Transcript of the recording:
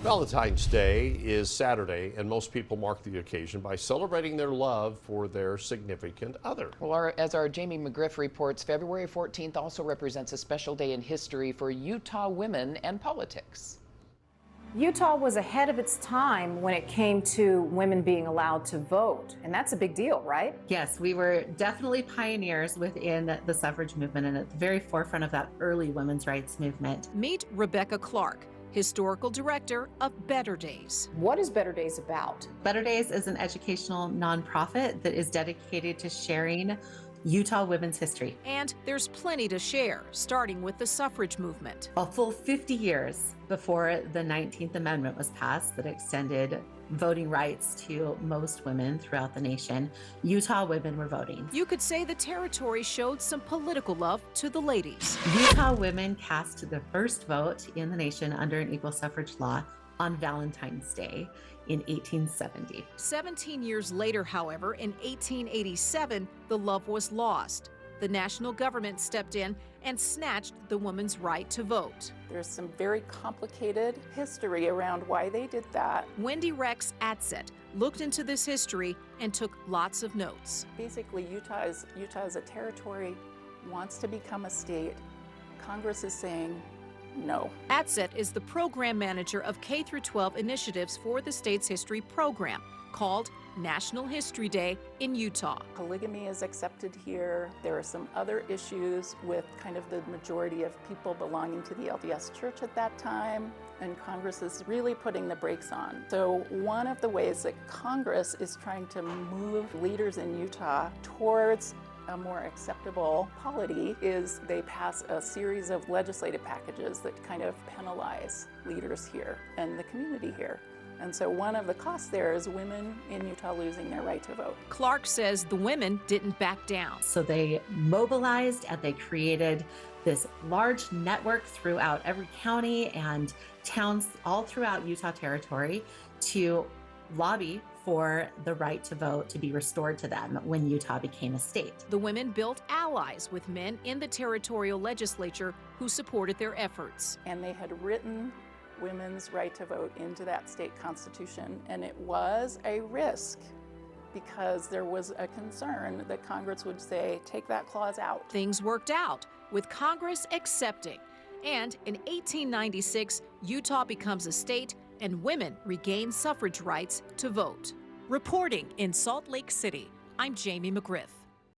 Valentine's Day is Saturday, and most people mark the occasion by celebrating their love for their significant other. Well, as our Jamie McGriff reports, February 14th also represents a special day in history for Utah women and politics. Utah was ahead of its time when it came to women being allowed to vote, and that's a big deal, right? Yes, we were definitely pioneers within the suffrage movement and at the very forefront of that early women's rights movement. Meet Rebecca Clark, Historical Director of Better Days. What is Better Days about? Better Days is an educational nonprofit that is dedicated to sharing Utah women's history. And there's plenty to share, starting with the suffrage movement. A full 50 years before the 19th Amendment was passed that extended voting rights to most women throughout the nation, Utah women were voting. You could say the territory showed some political love to the ladies. Utah women cast the first vote in the nation under an equal suffrage law on Valentine's Day in 1870. 17 years later, however, in 1887, the love was lost. The national government stepped in and snatched the woman's right to vote. There's some very complicated history around why they did that. Wendy Rex Atzett looked into this history and took lots of notes. Basically, Utah is a territory, wants to become a state. Congress is saying no. Atzett is the program manager of K-12 initiatives for the state's history program called National History Day in Utah. Polygamy is accepted here. There are some other issues with kind of the majority of people belonging to the LDS Church at that time, and Congress is really putting the brakes on. So one of the ways that Congress is trying to move leaders in Utah towards a more acceptable polity is they pass a series of legislative packages that kind of penalize leaders here and the community here. And so one of the costs there is women in Utah losing their right to vote. Clark says the women didn't back down. So they mobilized and they created this large network throughout every county and towns all throughout Utah territory to lobby for the right to vote to be restored to them when Utah became a state. The women built allies with men in the territorial legislature who supported their efforts. And they had written women's right to vote into that state constitution, and it was a risk because there was a concern that Congress would say, take that clause out. Things worked out, with Congress accepting. And in 1896, Utah becomes a state and women regain suffrage rights to vote. Reporting in Salt Lake City, I'm Jamie McGriff.